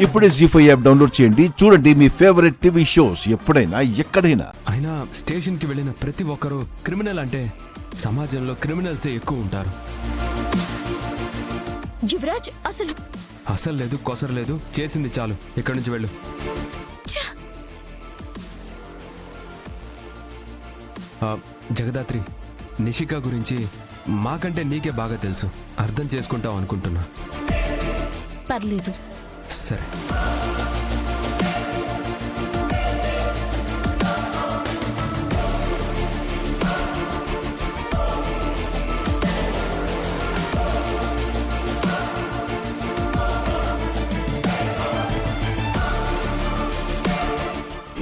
ఇప్పుడే జీ5 app download చేయండి. చూడండి మీ ఫేవరెట్ టీవీ షోస్ ఎప్పుడైనా ఎక్కడైనా. అయినా స్టేషన్ కి వెళ్ళిన ప్రతి ఒక్కరూ క్రిమినల్ అంటే సమాజంలో క్రిమినల్సే ఎక్కువ ఉంటారు. యువరాజ్ అసలు లేదు, కొసరు లేదు, చేసింది చాలు, ఇక్కడి నుంచి వెళ్ళు. జగదాత్రి, నిషిక గురించి మాకంటే నీకే బాగా తెలుసు, అర్థం చేసుకుంటావు అనుకుంటున్నా. పర్లేదు. సరే.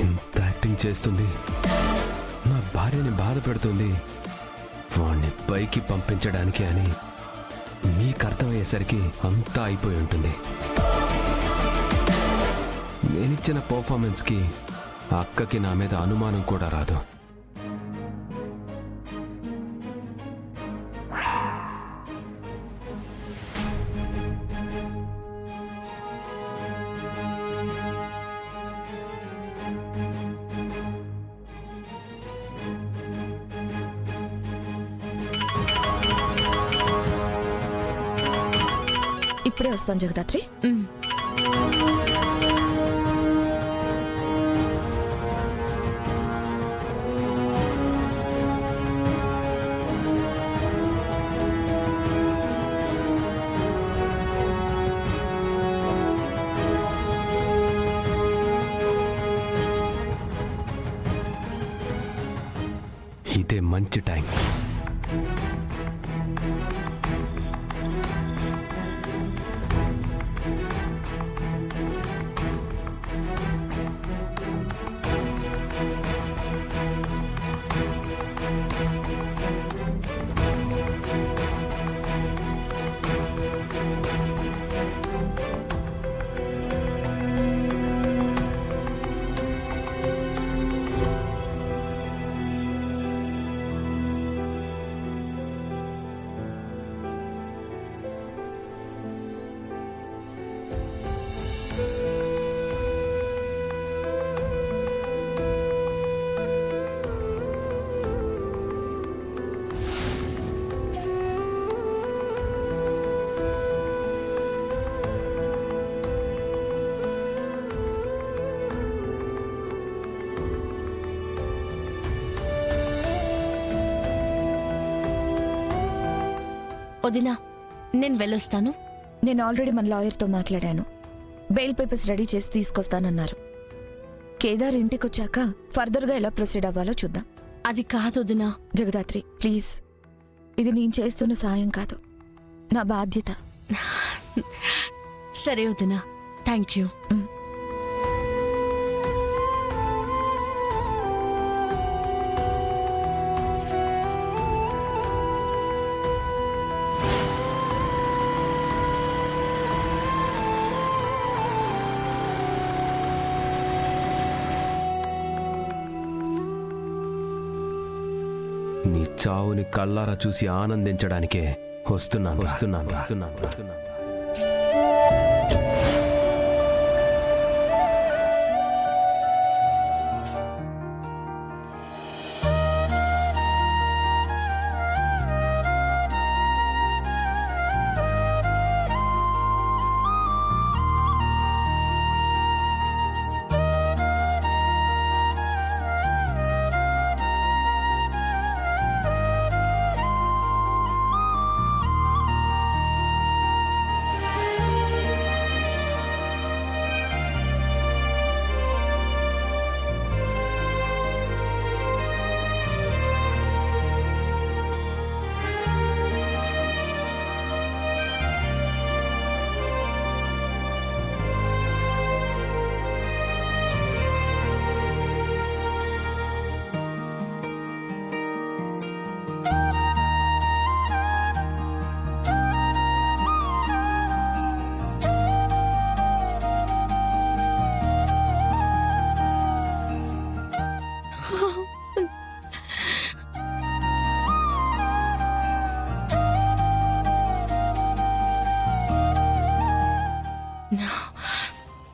ఇంత యాక్టింగ్ చేస్తుంది, నా భార్యని బాధ పెడుతుంది, వాణ్ణి పైకి పంపించడానికి అని మీకు అర్థమయ్యేసరికి అంతా అయిపోయి ఉంటుంది. నేనిచ్చిన పర్ఫార్మెన్స్కి ఆ అక్కకి నా మీద అనుమానం కూడా రాదు. ఇప్పుడే వస్తాను జగదాత్రి. ఇదే మంచి టైం. వదినా, నేను వెళ్ళొస్తాను. నేను ఆల్రెడీ మన లాయర్తో మాట్లాడాను. బెయిల్ పేపర్స్ రెడీ చేసి తీసుకొస్తానన్నారు. కేదార్ ఇంటికొచ్చాక ఫర్దర్గా ఎలా ప్రొసీడ్ అవ్వాలో చూద్దాం. అది కాదు వదినా. జగదాత్రి ప్లీజ్, ఇది నేను చేస్తున్న సాయం కాదు, నా బాధ్యత. సరే వదినా, థ్యాంక్ యూ. నీ చావుని కళ్ళారా చూసి ఆనందించడానికే వస్తున్నాను.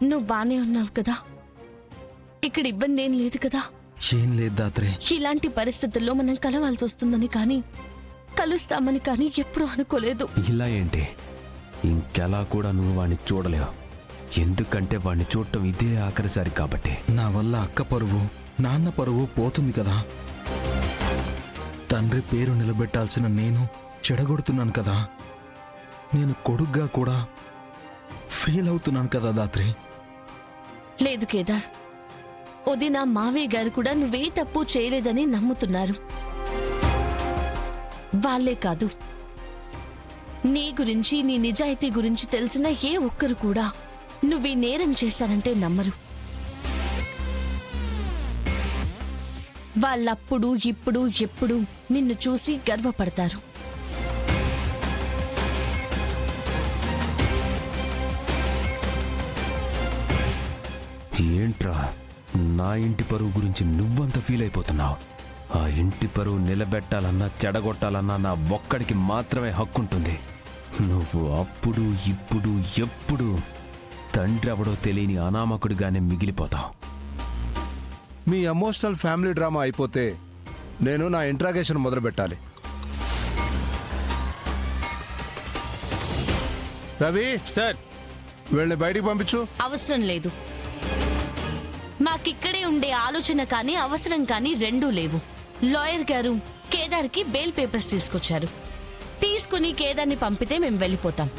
నువ్వు బానే ఉన్నావు కదా? ఇక్కడ ఇబ్బంది ఏం లేదు కదా? ఏం లేదు దాత్రి. ఇలాంటి పరిస్థితుల్లో మనం కలవాల్సి వస్తుందని కానీ కలుస్తామని కానీ ఎప్పుడూ అనుకోలేదు. ఇలా ఏంటి, ఇంకెలా కూడా నువ్వు వాణ్ణి చూడలేవు. ఎందుకంటే వాణ్ణి చూడటం ఇదే ఆఖరిసారి కాబట్టి. నా వల్ల అక్క పరువు, నాన్న పరువు పోతుంది కదా. తండ్రి పేరు నిలబెట్టాల్సిన నేను చెడగొడుతున్నాను కదా. నేను కొడుగ్గా కూడా ఫెయిల్ అవుతున్నాను కదా దాత్రి. లేదు కేదార్, వదిన మావయ్య గారు కూడా నువ్వే తప్పు చేయలేదని నమ్ముతున్నారు. వాళ్ళే కాదు, నీ గురించి నీ నిజాయితీ గురించి తెలిసిన ఏ ఒక్కరు కూడా నువ్వీ నేరం చేశారంటే నమ్మరు. వాళ్ళప్పుడు ఇప్పుడు ఎప్పుడు నిన్ను చూసి గర్వపడతారు. ఏంట్రా, నా ఇంటి పరువు గురించి నువ్వంత ఫీల్ అయిపోతున్నావు? ఆ ఇంటి పరువు నిలబెట్టాలన్నా చెడగొట్టాలన్నా నా ఒక్కడికి మాత్రమే హక్కుంటుంది. నువ్వు అప్పుడు ఇప్పుడు ఎప్పుడు తండ్రి ఎవడో తెలియని అనామకుడిగానే మిగిలిపోతావు. మీ ఎమోషనల్ ఫ్యామిలీ డ్రామా అయిపోతే నేను నా ఇంట్రాగేషన్ మొదలు పెట్టాలి. రవి సార్, వీళ్ళని బయటికి పంపించు. అవసరం లేదు. మాకిక్కడే ఉండే ఆలోచన కానీ అవసరం కానీ రెండూ లేవు. లాయర్ గారు కేదార్కి బెయిల్ పేపర్స్ తీసుకొచ్చారు. తీసుకుని కేదార్ని పంపితే మేము వెళ్ళిపోతాం.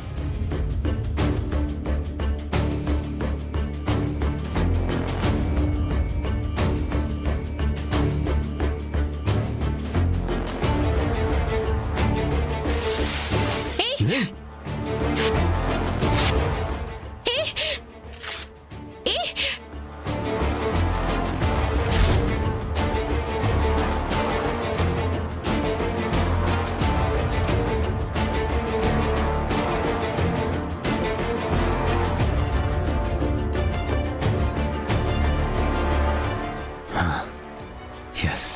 ఎస్.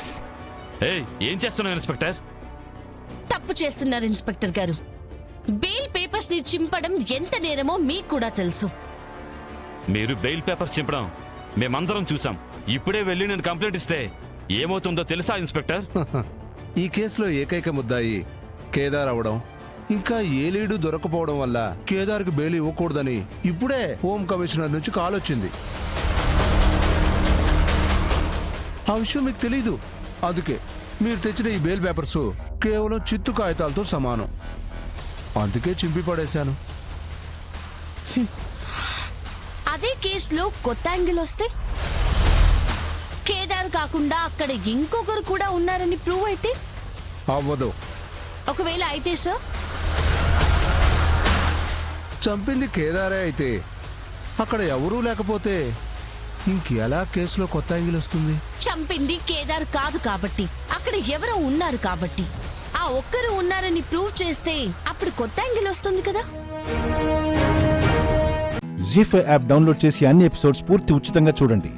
ఏయ్, ఏం చేస్తున్నావు ఇన్స్పెక్టర్? తప్పు చేస్తున్నారు ఇన్స్పెక్టర్ గారు. బెయిల్ పేపర్స్ ని చింపడం ఎంత నేరమో మీకు కూడా తెలుసు. మీరు బెయిల్ పేపర్స్ చింపడం మేమందరం చూసాం. ఇప్పుడే వెళ్ళి నేను కంప్లైంట్ ఇస్తే ఏమవుతుందో తెలుసా ఇన్స్పెక్టర్? ఈ కేసులో ఏకైక ముద్దాయి కేదార్ అవడం, ఇంకా ఏ లీడు దొరకపోవడం వల్ల కేదార్కి బెయిల్ ఇవ్వకూడదని ఇప్పుడే హోమ్ కమిషనర్ నుంచి కాల్ వచ్చింది. ఆ విషయం మీకు తెలీదు. అందుకే మీరు తెచ్చిన ఈ బెయిల్ పేపర్స్ కేవలం చిత్తు కాగితాలతో సమానం. అందుకే చింపి పడేశాను. అదే కేసులో కొత్త యాంగిల్ వస్తే, కేదార్ కాకుండా అక్కడ ఇంకొకరు కూడా ఉన్నారని ప్రూవ్ అయితే? అవ్వదు. ఒకవేళ అయితే సార్, చంపింది కేదారే అయితే అక్కడ ఎవరూ లేకపోతే ఇంకెలా కేసులో కొత్త యాంగిల్ వస్తుంది? చంపింది కేదార్ కాదు కాబట్టి, అక్కడ ఎవరో ఉన్నారు కాబట్టి, ఆ ఒక్కరు ఉన్నారని ప్రూవ్ చేస్తే అప్పుడు కొత్త యాంగిల్ వస్తుంది కదా. జీ5 యాప్ డౌన్లోడ్ చేసి అన్ని ఎపిసోడ్స్ పూర్తి ఉచితంగా చూడండి.